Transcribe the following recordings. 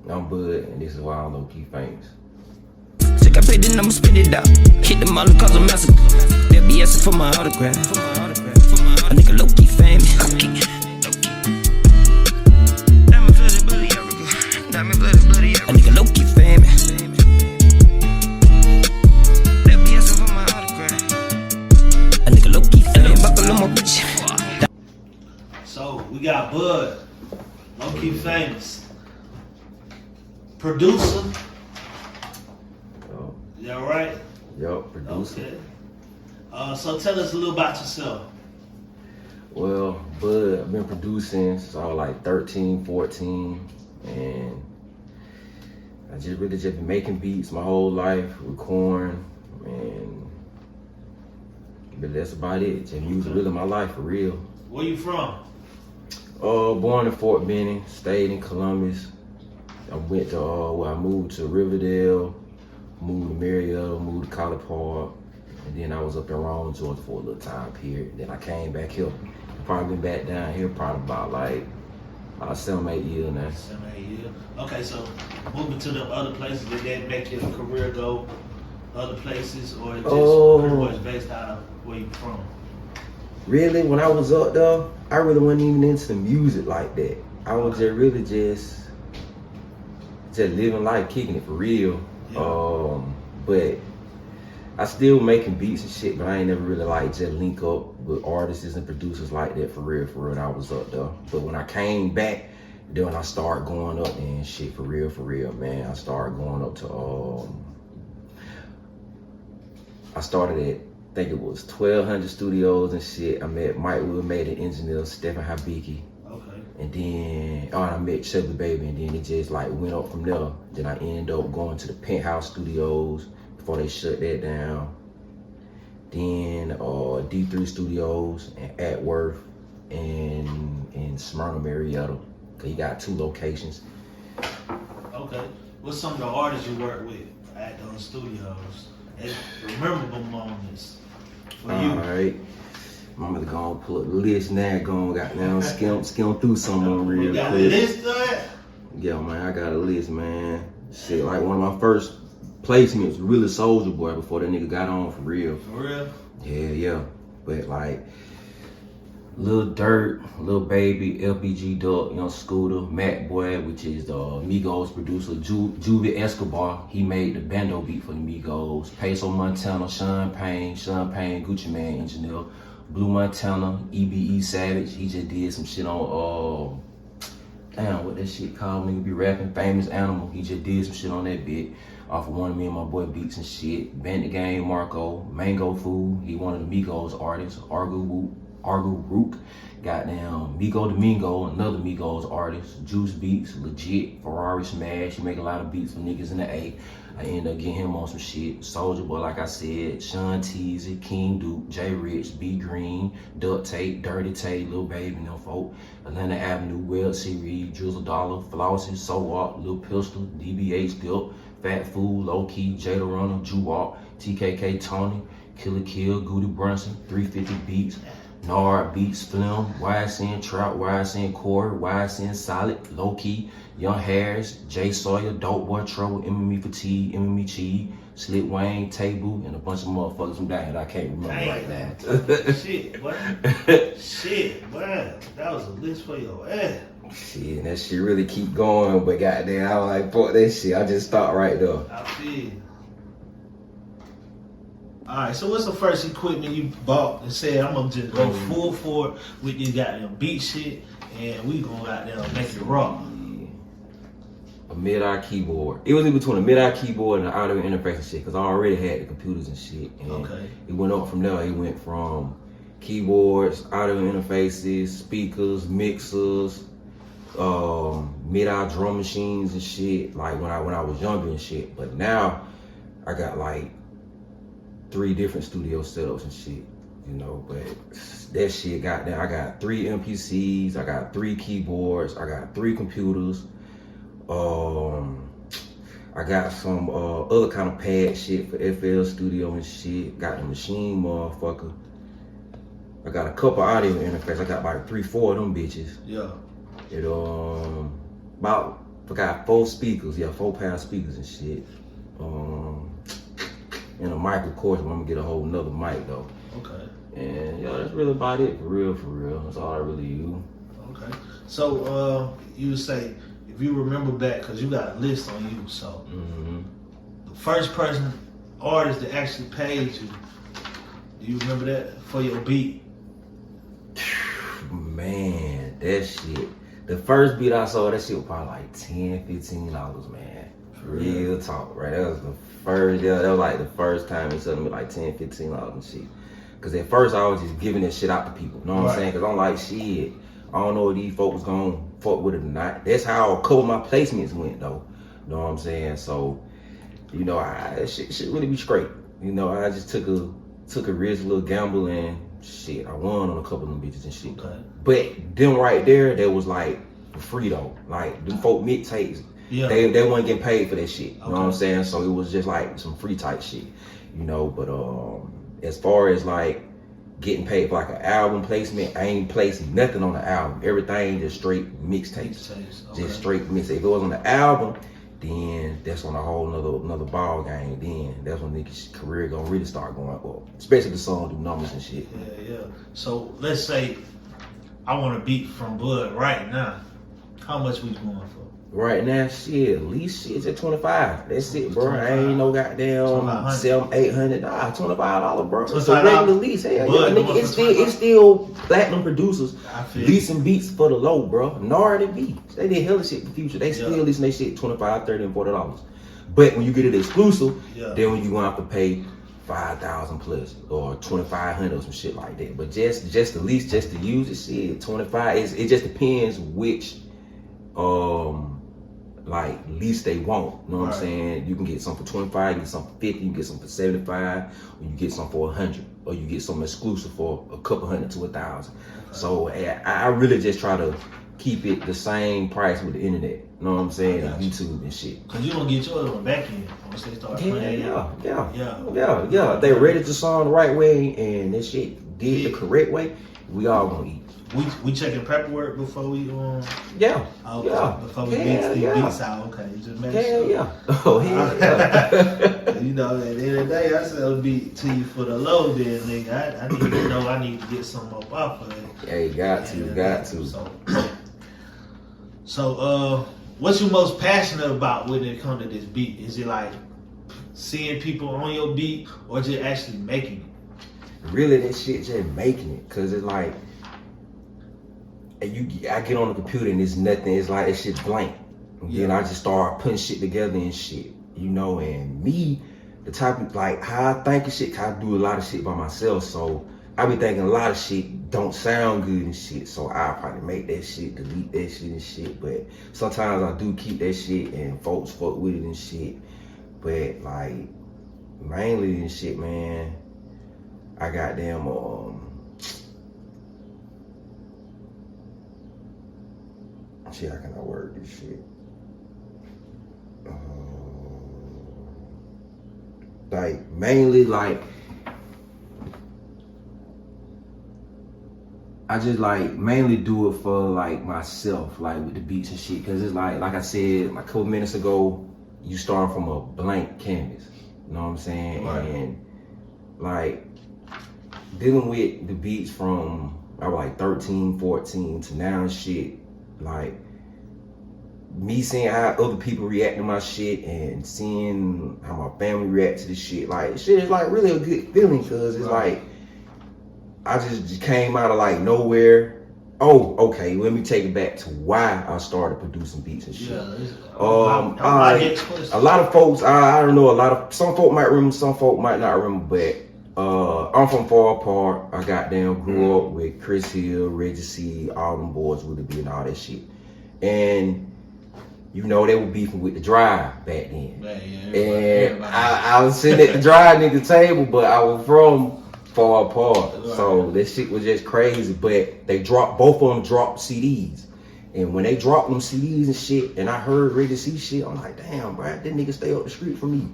I'm Bud, and this is why I'm low-key famous. Check I paid, then I'ma spend it out. Hit them all and cause a massacre. They'll be asking for my autograph. A nigga low-key famous. Diamond flooded bloody Africa. Diamond flooded bloody Africa. A nigga low-key famous. They'll be asking for my autograph. A nigga low-key famous. Buckle on my bitch. So we got Bud, low-key famous, producer. Is that right? Yup, producer. Okay. So tell us a little about yourself. Well, Bud, I've been producing since I was like 13, 14, and I just really been making beats my whole life, recording, and but that's about it. Just music really my life for real. Where you from? Born in Fort Benning, stayed in Columbus. I went to I moved to Riverdale, moved to Marietta, moved to College Park, and then I was up in Rome, Georgia for a little time period. Then I came back here. I've probably been back down here probably about like 7, 8 years now. 7, 8 years. Okay, so moving to the other places, did that make your career go other places, or it just pretty much based out of where you from? Really, when I was up there, I really wasn't even into music like that. I was just really just living life, kicking it for real. Yeah. But I still making beats and shit, but I ain't never really like just link up with artists and producers like that for real when I was up there. But when I came back, then when I started going up and shit for real, man, I started going up to I started at, I think it was 1,200 studios and shit. I met Mike Will, made an engineer, Stephen Habicki. Okay. And then I met Chubby Baby, and then it just like went up from there. Then I ended up going to the Penthouse Studios before they shut that down. Then D3 Studios and Atworth and Smyrna, Marietta. Cause he got 2 locations. Okay. What's some of the artists you work with at those studios? And memorable moments for you. Alright. I'm gonna go and pull up the list now, go and got down, skim through some of them real quick. You got a list of that? Yeah, man, I got a list, man. Shit, like one of my first placements, really Soulja Boy before that nigga got on for real. For real? Yeah. But like, Lil Dirt, Lil Baby, LBG Duck, Young Scooter, Mac Boy, which is the Migos producer, Juvie Escobar. He made the bando beat for the Migos. Peso Montana, Sean Payne, Gucci Mane engineer. Blue Montana, EBE Savage. He just did some shit on damn, what that shit called, nigga be rapping, Famous Animal. He just did some shit on that bit off of one of me and my boy beats and shit. Bandit Game, Marco, Mango Food. He one of the Migos artists. Argu Rook, goddamn Migo Domingo, another Migos artist. Juice Beats, legit. Ferrari Smash. He make a lot of beats for niggas in the A. I end up getting him on some shit. Soulja Boy, like I said, Sean Teasy, King Duke, J Rich, B Green, Duct Tape, Dirty Tate, Lil Baby, and them folk. Atlanta Avenue, Well Series, Drizzle Dollar, Flossie, So Walk, Lil Pistol, DBH Guilt, Fat Food, Lokey, Jada Runner, Jew Walk, TKK Tony, Killer Kill, Goody Brunson, 350 Beats, Nard Beats, Slim, YSN Trout, YSN Corey, YSN Solid, Lokey, Young Harris, Jay Sawyer, Dope Boy Trouble, MME Fatigue, MME Cheese, Slit Wayne, Table, and a bunch of motherfuckers from down here that I can't remember right now. Shit, boy. Shit, boy. That was a list for your ass. Shit, and that shit really keep going, but goddamn, I was like, fuck that shit. I just stopped right there. I feel. Alright, so what's the first equipment you bought and said, I'm gonna just go full for it with this goddamn beat shit, and we gonna out there make it raw? A mid-eye keyboard. It was in between a mid-eye keyboard and an audio interface and shit, because I already had the computers and shit. And okay. It went up from there. It went from keyboards, audio interfaces, speakers, mixers, mid-eye drum machines and shit, like when I was younger and shit. But now I got like 3 different studio setups and shit, you know, but that shit got there. I got 3 MPCs, I got 3 keyboards, I got 3 computers, I got some other kind of pad shit for FL Studio and shit, got the machine motherfucker. I got a couple audio interfaces, I got like 3, 4 of them bitches. Yeah. It about Forgot 4 speakers, 4-pound speakers and shit. And a mic, of course. I'm gonna get a whole nother mic though. Okay. And that's really about it. For real. That's all I really use. Okay. So you would say, if you remember back, because you got a list on you, so the first person artist that actually paid you, do you remember that for your beat? Man, that shit. The first beat I saw, that shit was probably like $10, $15, man. Real talk, right? That was the first, that was like the first time it selling me like $10, $15 and shit. Cause at first I was just giving that shit out to people, you know what I'm saying? Cause I'm like, shit, I don't know if these folks gonna fuck with it or not. That's how a couple of my placements went though, you know what I'm saying? So, you know, that shit really be straight. You know, I just took a risk, little gamble, and shit, I won on a couple of them bitches and shit. Okay. But them right there, that was like free though. Like them folk mixtapes, they weren't getting paid for that shit. You know what I'm saying? So it was just like some free type shit, you know. But as far as like getting paid for like an album placement, I ain't placing nothing on the album. Everything just straight mixtapes. Just straight mixtapes. If it was on the album, then that's on a whole another ball game. Then that's when niggas' career gonna really start going up. Especially the song do numbers and shit. Yeah. So let's say I want a beat from Bud right now. How much we going for? Right now, shit, at least shit's at 25. That's it, bro. 25. I ain't no goddamn $700-800. $25, bro. It's a $25? regular lease. Hell, yeah, nigga, it's still platinum producers leasing beats for the low, bro. Nard and beats. They did hella shit in the future. They still leasing their shit $25, $30, and $40. But when you get it exclusive, then when you gonna have to pay $5,000 plus or $2,500 or some shit like that. But just the lease, just to use it, shit, 25. It just depends which like least they want. You know what I'm saying? You can get some for 25, you get some for 50, you can get some for 75, or you get some for 100, or you get some exclusive for a couple hundred to 1,000. So I really just try to keep it the same price with the internet. You know what I'm saying? And YouTube and shit. Cause you gonna get yours on the back end once they start playing. Yeah. They rated the song the right way and that shit did the correct way. We all gonna eat. We checking paperwork before we before we beat beats out. Okay, just make sure. You know, at the end of the day, I sell a beat to you for the low, then nigga. I need to know I need to get some up off of it. Yeah, you got to. So what's you most passionate about when it comes to this beat? Is it like seeing people on your beat, or just actually making it? Really, that shit just making it, cause it's like. I get on the computer and it's nothing. It's like that shit's blank. And then I just start putting shit together and shit, you know. And me, the type of like how I think of shit, 'cause I do a lot of shit by myself. So I be thinking a lot of shit don't sound good and shit. So I probably make that shit, delete that shit and shit. But sometimes I do keep that shit and folks fuck with it and shit. But like mainly and shit, man, I got them shit, how can I word this shit? Like mainly like I just like mainly do it for like myself, like with the beats and shit, cause it's like I said like a couple minutes ago, you start from a blank canvas, you know what I'm saying? Right. And like dealing with the beats from I was like 13, 14 to now and shit, like me seeing how other people react to my shit and seeing how my family react to this shit, like shit is like really a good feeling, cause it's like I just came out of like nowhere. Oh, okay, let me take it back to why I started producing beats and shit. A lot of folks, I don't know, some folk might remember, some folk might not remember, but I'm from Far Apart. I grew up with Chris Hill, Reggie C, all them boys would be and all that shit. And you know, they were beefing with the Drive back then. And I was sitting at the Drive nigga table, but I was from Far Apart. So this shit was just crazy. But both of them dropped CDs. And when they dropped them CDs and shit, and I heard Reggie C shit, I'm like, damn, bro, that nigga stay up the street from me.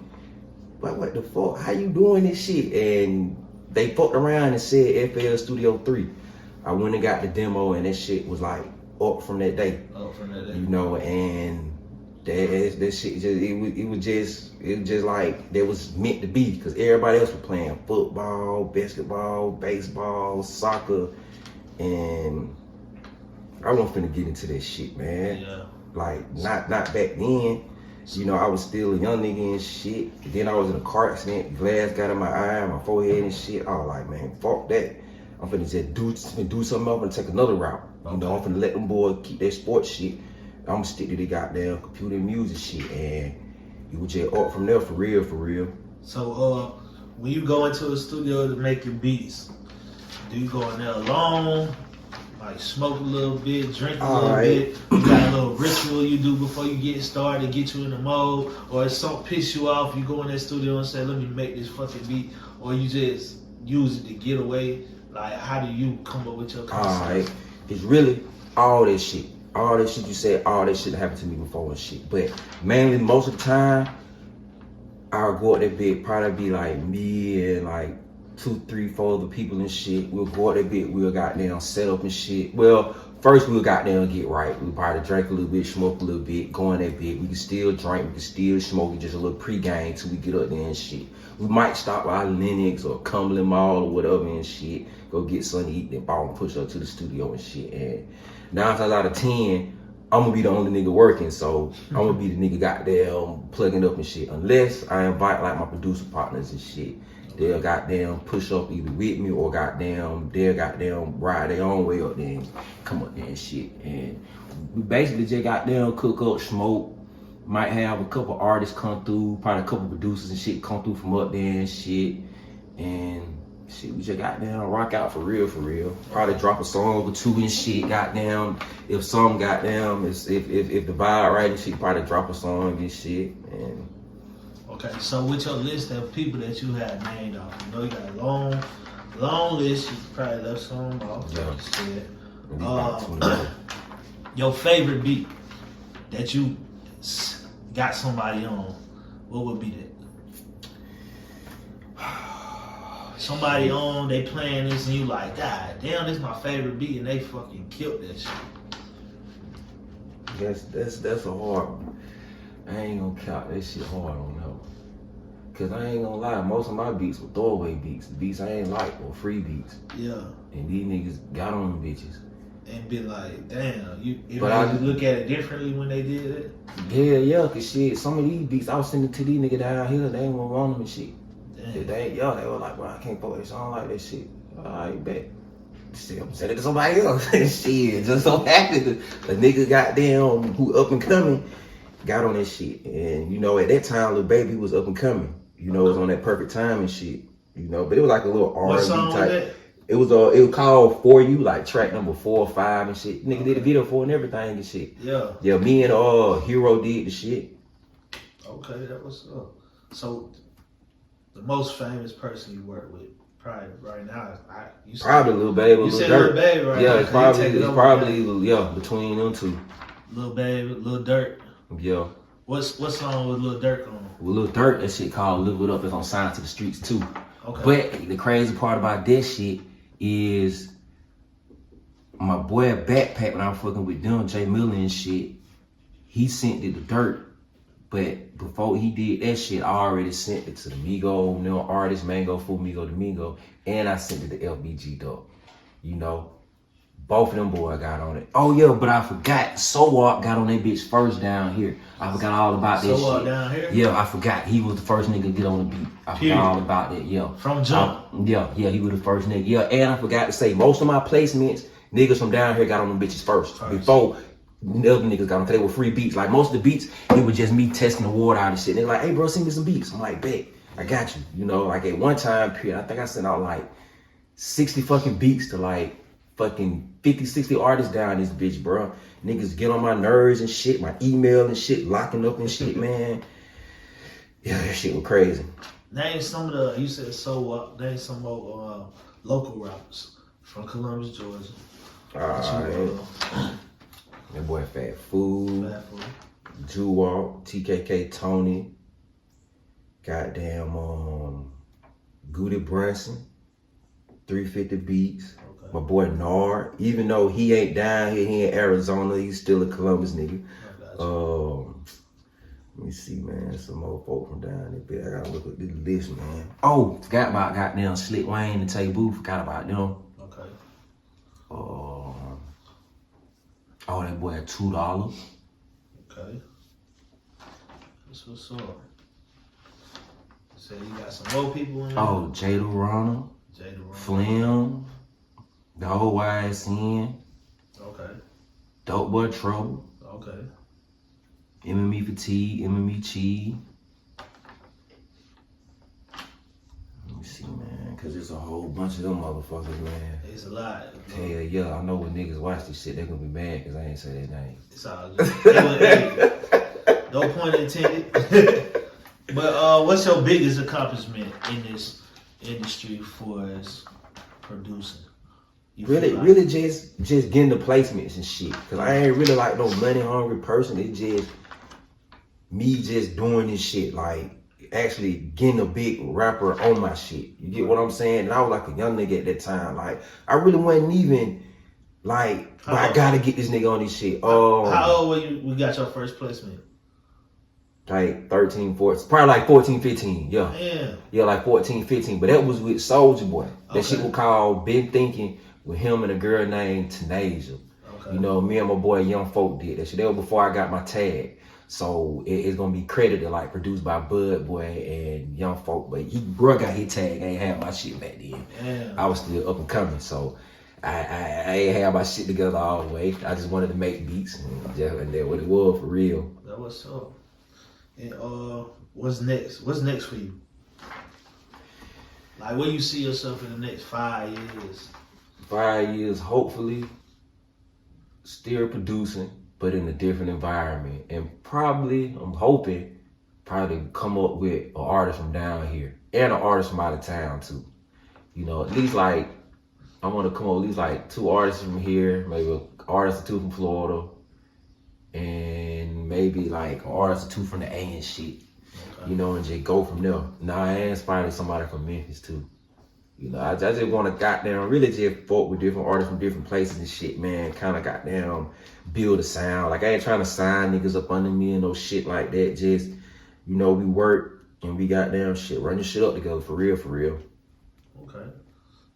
Like, what the fuck? How you doing this shit? And they fucked around and said FL Studio 3. I went and got the demo, and that shit was like up from that day. You know, and That shit just it was just like that was meant to be because everybody else was playing football, basketball, baseball, soccer, and I wasn't finna get into that shit, man. Yeah. Like not back then. You know, I was still a young nigga and shit. Then I was in a car accident, glass got in my eye, my forehead and shit. I was like, man, fuck that. I'm finna just do something else and take another route. You know, I'm finna let them boys keep their sports shit. I'm gonna stick to the goddamn computer and music shit, and it was just up from there for real. So, when you go into a studio to make your beats, do you go in there alone? Like smoke a little bit, drink a little bit. You got a little ritual you do before you get started to get you in the mode, or if something piss you off, you go in that studio and say, "Let me make this fucking beat," or you just use it to get away. Like, how do you come up with your concept? Alright, it's really all that shit. All that shit you said, all that shit that happened to me before and shit. But mainly, most of the time, I'll go out that bit, probably be like me and like 2, 3, 4 other people and shit. We'll go out that bit, we'll goddamn set up and shit. Well, first we'll goddamn get right. We'll probably drink a little bit, smoke a little bit, go in that bit. We can still drink, we can still smoke, just a little pre-game till we get up there and shit. We might stop by Lennox or Cumberland Mall or whatever and shit. Go get something to eat, then ball and push up to the studio and shit. And 9 times out of 10, I'm gonna be the only nigga working, so I'm gonna be the nigga goddamn plugging up and shit. Unless I invite like my producer partners and shit. They'll goddamn push up either with me or they'll goddamn ride their own way up there and come up there and shit. And we basically just goddamn cook up, smoke. Might have a couple artists come through, probably a couple producers and shit come through from up there and shit. And shit, we just goddamn rock out for real. Probably drop a song or two and shit, goddamn. If some goddamn, if the vibe right and shit, probably drop a song and shit. And okay, so with your list of people that you had named off, you know you got a long list. You probably left some off. yeah. Your favorite beat that you got somebody on, what would be that? Somebody on, they playing this and you like, God damn, this is my favorite beat and they fucking killed that shit. That's a hard one. I ain't gonna count that shit hard on no. Cause I ain't gonna lie, most of my beats were throwaway beats. The beats I ain't like or free beats. Yeah. And these niggas got on them bitches. And be like, damn, you look at it differently when they did it? Yeah, cause shit, some of these beats I was sending to these niggas down here, they ain't want to run them and shit. Damn. They were like, bro, I can't play this, I don't like that shit. Alright, bet. Shit, I'm sending it to somebody else. Shit, just so happened a nigga goddamn who up and coming got on that shit. And you know, at that time, Lil Baby was up and coming. You know, it was on that perfect time and shit. You know, but it was like a little R&B type. It was called For You, like track number 4 or 5 and shit. Nigga did a video for it and everything and shit. Yeah. Yeah, me and Hero did the shit. Okay, that was up. So the most famous person you work with probably right now is probably Lil Baby, you said Lil Baby, right? Yeah, it's probably between them two. Lil Baby, Lil Durk. Yeah. What song was Lil Durk on? With Lil Durk, that shit called Live It Up is on Sign to the Streets too. Okay. But the crazy part about that shit is my boy Backpack, when I was fucking with them, Jay Miller and shit, he sent it to Dirt. But before he did that shit, I already sent it to the Migo, you know, artist, Mango, Full Migo, Domingo, and I sent it to LBG Dog. You know, both of them boys got on it. Oh yeah, but I forgot, So-Up got on that bitch first down here. I forgot all about that So-Up shit. down here? Yeah, I forgot. He was the first nigga to get on the beat. I Period. forgot all about that, yeah. From jump? Yeah, he was the first nigga. Yeah, and I forgot to say, most of my placements, niggas from down here got on them bitches first. Before the other niggas got on, cause they were free beats. Like most of the beats, it was just me testing the water out and shit. They're like, hey bro, send me some beats. I'm like, bet, I got you. You know, like at one time period, I think I sent out like 60 fucking beats to like fucking 50, 60 artists down this bitch, bro. Niggas get on my nerves and shit, my email and shit, locking up and shit, man. Yeah, that shit was crazy. Name some of you said So-Up, name some more local rappers from Columbus, Georgia. That boy Fat Food, Jewel, TKK Tony, goddamn Goody Brunson, 350 Beats. Okay. My boy Nard, even though he ain't down here, he in Arizona, he's still a Columbus nigga. Let me see, man. Some more folk from down there. I gotta look at this list, man. Oh, forgot about goddamn Slick Wayne and Tay Boo. Forgot about them. Okay. Oh, that boy at $2. Okay. That's what's up. So you got some more people in there? Oh, Jada Runner, Flim, the whole YSN. Okay. Dope Boy Trouble. Okay. MME Fatigue, MME Cheese. Let me see, man, cause there's a whole bunch of them motherfuckers, man. It's a lot. Hell yeah, I know when niggas watch this shit, they gonna be mad cause I ain't say that name. It's all good. No point intended. But what's your biggest accomplishment in this industry for us producing? Really just getting the placements and shit. Cause I ain't really like no money hungry person. It's just me just doing this shit, like actually getting a big rapper on my shit. You get what I'm saying? And I was like a young nigga at that time. Like I really wasn't even like, I gotta get this nigga on this shit. How old were you? We got your first placement. Like 13, 14, probably like 14, 15, yeah. Yeah, like 14, 15. But that was with Soulja Boy. That shit was called Been Thinking with him and a girl named Tanasia. Okay. You know, me and my boy Young Folk did that shit. That was before I got my tag. So it's gonna be credited like produced by Bud Boy and Young Folk. But bro got his tag, I ain't had my shit back then. I was still up and coming, so I ain't had my shit together all the way. I just wanted to make beats and that's what it was for real. That was so. And what's next? What's next for you? Like, where you see yourself in the next 5 years? 5 years, hopefully, still producing, but in a different environment. And probably, I'm hoping, come up with an artist from down here and an artist from out of town too. You know, at least like, I want to come up with at least like 2 artists from here, maybe an artist or 2 from Florida, and maybe like an artist or 2 from the A and shit. Okay. You know, and just go from there. Now I am finding somebody from Memphis too. You know, I just want to goddamn really just fuck with different artists from different places and shit, man. Kind of goddamn build a sound. Like I ain't trying to sign niggas up under me and no shit like that. Just, you know, we work and we goddamn shit, run your shit up together for real, for real. Okay.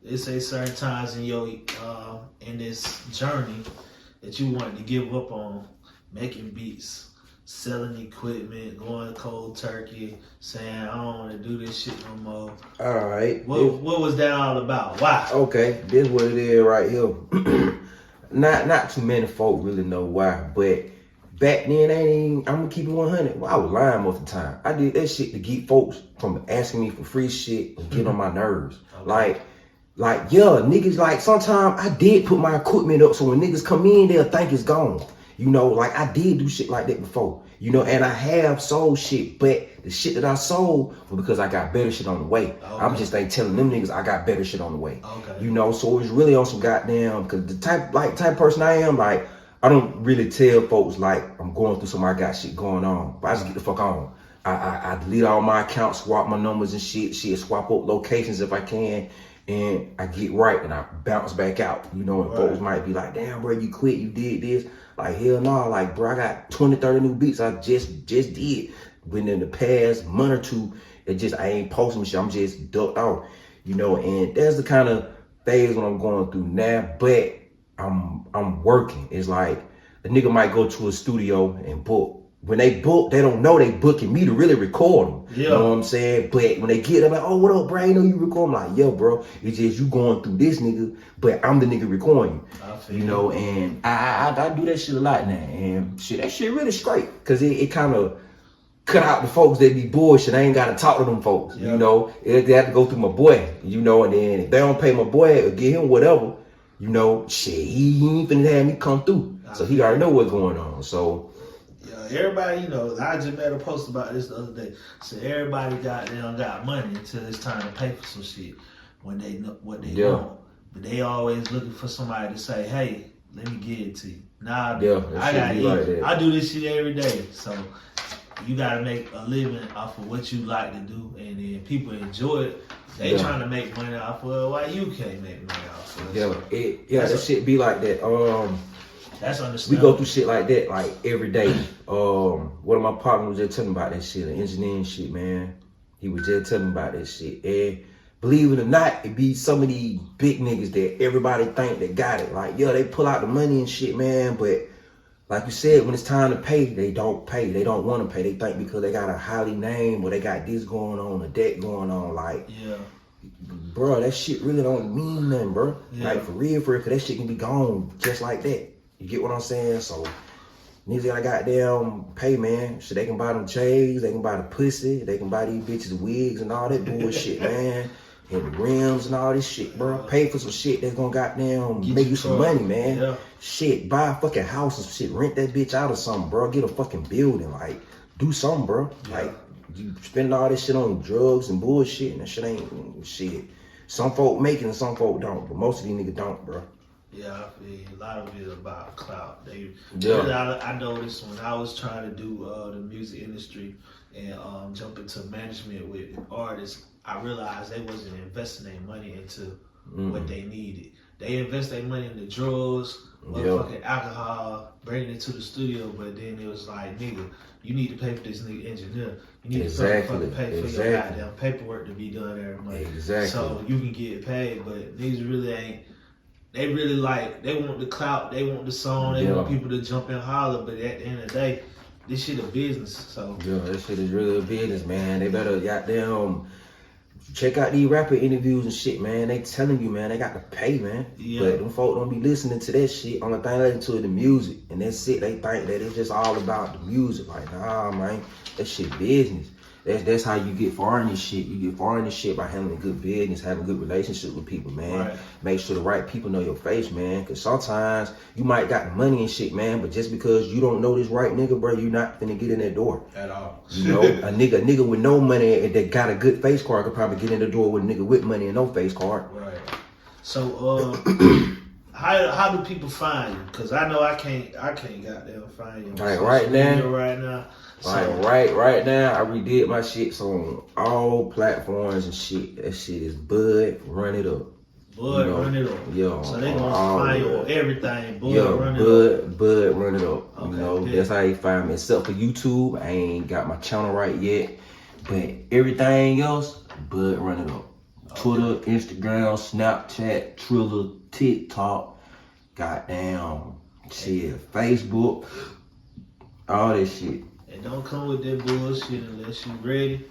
They say certain times in your in this journey that you wanted to give up on making beats, selling equipment, going cold turkey, saying I don't want to do this shit no more. All right. What was that all about? Why? Okay, this is what it is right here. Not too many folk really know why, but back then I'm gonna keep it 100. Well, I was lying most of the time. I did that shit to keep folks from asking me for free shit and get on my nerves. Okay. Like yeah, niggas, like sometimes I did put my equipment up so when niggas come in, they'll think it's gone. You know, like I did do shit like that before. You know, and I have sold shit, but the shit that I sold was because I got better shit on the way. Okay. I'm just ain't telling them niggas I got better shit on the way. Okay. You know, so it's really on some goddamn, cause the type person I am, like I don't really tell folks like I'm going through something, I got shit going on, but I just get the fuck on. I delete all my accounts, swap my numbers and shit, swap up locations if I can. And I get right and I bounce back out, you know, and right. Folks might be like, damn, bro, you quit, you did this. Like, hell no, like, bro, I got 20, 30 new beats I just did. But in the past month or two, I ain't posting shit, I'm just ducked off, you know, and that's the kind of phase what I'm going through now, but I'm working. It's like, a nigga might go to a studio and book. When they book, they don't know they booking me to really record them. Yeah. You know what I'm saying? But when they get them, like, oh, what up, bro? I know you record. I'm like, yo, bro, it's just you going through this nigga, but I'm the nigga recording you. You know, and I do that shit a lot now. And shit, that shit really straight. Cause it kind of cut out the folks that be bullshit. I ain't got to talk to them folks. Yeah. You know, they have to go through my boy, you know, and then if they don't pay my boy or get him whatever, you know, shit, he ain't finna have me come through. So he already know what's going on. So, everybody, you know, I just made a post about this the other day. So everybody got money until it's time to pay for some shit when they know what they want. But they always looking for somebody to say, hey, let me get it to you. Nah, I got like I do this shit every day. So you gotta make a living off of what you like to do, and then people enjoy it. They trying to make money off of it. Why you can't make money off of it? That shit be like that. That's We understandable. go through shit like that like every day. One of my partners was just telling me about that shit, the engineering shit, man. He was just telling me about that shit. And believe it or not, it be some of these big niggas that everybody think they got it. Like, yeah, they pull out the money and shit, man, but like you said, when it's time to pay, they don't pay. They don't want to pay. They think because they got a highly name or they got this going on or that going on. Like, Yeah. bro, that shit really don't mean nothing, bro. Yeah. Like, for real, because that shit can be gone just like that. You get what I'm saying? So, niggas gotta goddamn pay, man. So they can buy them J's, they can buy the pussy, they can buy these bitches wigs and all that bullshit, man. And the rims and all this shit, bro. Pay for some shit that's gonna goddamn make you some money, man. Yeah. Shit, buy a fucking house and shit. Rent that bitch out or something, bro. Get a fucking building. Like, do something, bro. Yeah. Like, you spend all this shit on drugs and bullshit and that shit ain't shit. Some folk make it and some folk don't, but most of these niggas don't, bro. Yeah, I feel you. A lot of it is about clout. Yeah. I noticed when I was trying to do the music industry and jump into management with artists, I realized they wasn't investing their money into what they needed. They invest their money in the drugs, motherfucking alcohol, bringing it to the studio, but then it was like, nigga, you need to pay for this nigga engineer. You need to fucking pay for your goddamn paperwork to be done every month. Exactly. So you can get paid, but niggas really ain't. They really like, they want the clout, they want the song, they want people to jump and holler, but at the end of the day, this shit a business, so. Yeah, this shit is really a business, man. They better goddamn check out these rapper interviews and shit, man. They telling you, man, they got to pay, man. Yeah. But them folk don't be listening to that shit. Only thing they listen to is the music. And that's it. They think that it's just all about the music. Like, nah, man, that shit business. That's how you get far in this shit. You get far in this shit by handling good business, having good relationship with people, man. Right. Make sure the right people know your face, man. Cause sometimes you might got money and shit, man, but just because you don't know this right nigga, bro, you not finna get in that door. At all. You know, a nigga with no money and that got a good face card could probably get in the door with a nigga with money and no face card. Right. So, how do people find you? Cause I know I can't goddamn find you. Like right now. Right now. Like right now, I redid my shit on all platforms and shit. That shit is Bud Run It Up. Bud Run It Up. Yeah. So they gonna find you on everything. Bud Run It Up. Bud Run It Up. Okay, You know, yeah. that's how you find me. Except for YouTube, I ain't got my channel right yet. But everything else, Bud Run It Up. Okay. Twitter, Instagram, Snapchat, Triller, TikTok, goddamn shit, Facebook, all that shit. And don't come with that bullshit unless you ready.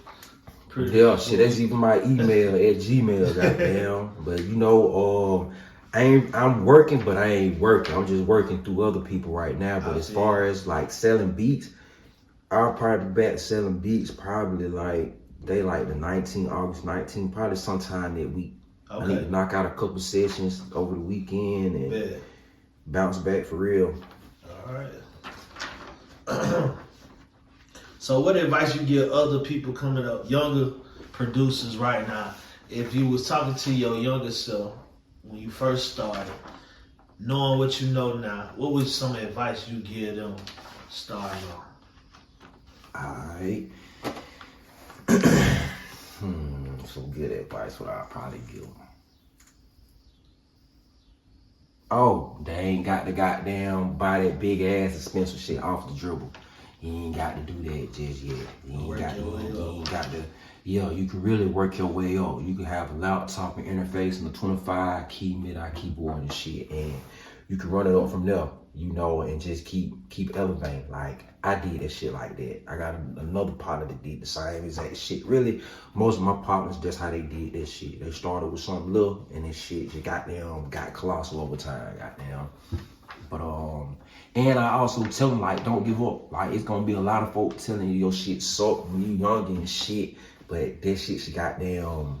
Yeah, shit, that's even my email at Gmail, goddamn. But you know, I'm working, but I ain't working. I'm just working through other people right now. But as far as like selling beats, I'll probably be back selling beats probably like the August 19th, probably sometime that week. Okay. I need to knock out a couple sessions over the weekend and bounce back for real. All right. So what advice you give other people coming up, younger producers right now, if you was talking to your younger self when you first started, knowing what you know now, what was some advice you give them starting off? Alright. Some good advice what I'll probably give them. Oh, they ain't got to goddamn buy that big ass expensive shit off the dribble. You ain't got to do that just yet. You ain't got to. Yeah, you can really work your way up. You can have a laptop and interface and a 25 key mid-eye keyboard and shit, and you can run it up from there, you know, and just keep elevating. Like, I did that shit like that. I got another partner that did the same exact shit. Really, most of my partners, that's how they did that shit. They started with something little, and this shit just got colossal over time, goddamn. But and I also tell them, like, don't give up. Like, it's gonna be a lot of folks telling you your shit suck when you young and shit, but that shit should goddamn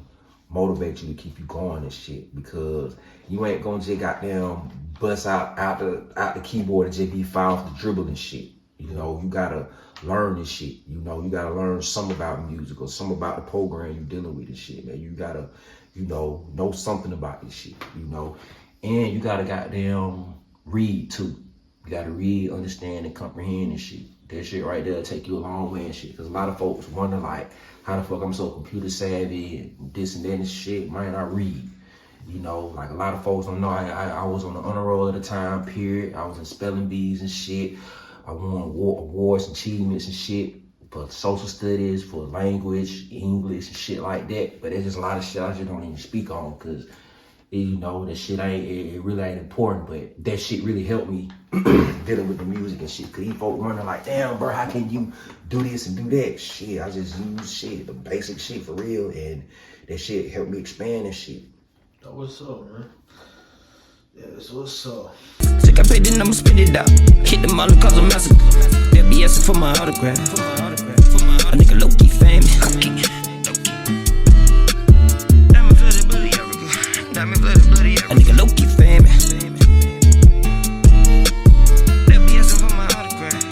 motivate you to keep you going and shit, because you ain't gonna just goddamn bust out the keyboard and just be fine off the dribble and shit. You know, you gotta learn this shit. You know, you gotta learn some about music or some about the program you dealing with and shit, man. You gotta, you know something about this shit, you know. And you gotta goddamn read too. You gotta read, understand, and comprehend and shit. That shit right there take you a long way and shit. Cause a lot of folks wonder like, how the fuck I'm so computer savvy and this and that and shit. Man, I read. You know, like a lot of folks don't know, I was on the honor roll at the time period. I was in spelling bees and shit. I won awards, achievements and shit for social studies, for language, English and shit like that. But there's just a lot of shit I just don't even speak on because, you know, that shit it really ain't important. But that shit really helped me dealing with the music and shit. Cause these folks wondering like, damn, bro, how can you do this and do that? Shit, I just use shit, the basic shit for real. And that shit helped me expand and shit. That what's up, man. Yeah, that's what's up. Take I paid, then I'ma spend it out. Hit them all and cause a massacre. They'll be asking for my autograph. A nigga Lokey famous.